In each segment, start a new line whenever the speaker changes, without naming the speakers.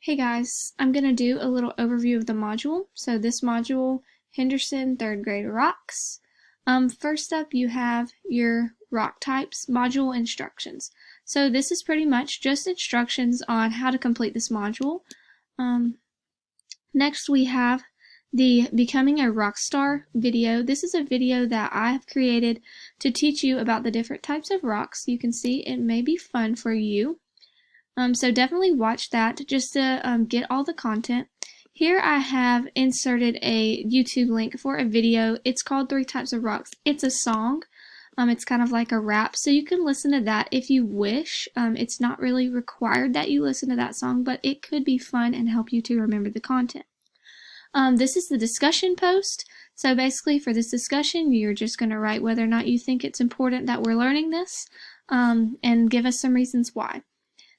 Hey guys, I'm going to do a little overview of the module. So this module, Henderson 3rd grade rocks. First up you have your rock types module instructions. So this is pretty much just instructions on how to complete this module. Next we have the Becoming a Rock Star video. This is a video that I have created to teach you about the different types of rocks. You can see it may be fun for you. So definitely watch that just to get all the content. Here I have inserted a YouTube link for a video. It's called 3 Types of Rocks. It's a song. It's kind of like a rap, so you can listen to that if you wish. It's not really required that you listen to that song, but it could be fun and help you to remember the content. This is the discussion post. So basically for this discussion, you're just going to write whether or not you think it's important that we're learning this, and give us some reasons why.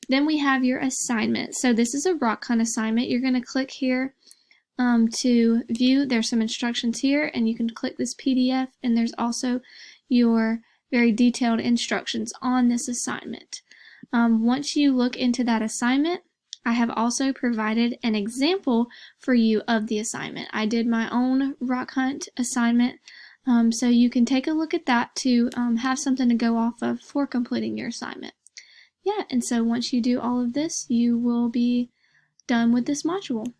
Then we have your assignment. So this is a rock hunt assignment. You're going to click here to view. There's some instructions here, and you can click this PDF, and there's also your very detailed instructions on this assignment. Once you look into that assignment, I have also provided an example for you of the assignment. I did my own rock hunt assignment, so you can take a look at that to have something to go off of for completing your assignment. Yeah, and so once you do all of this, you will be done with this module.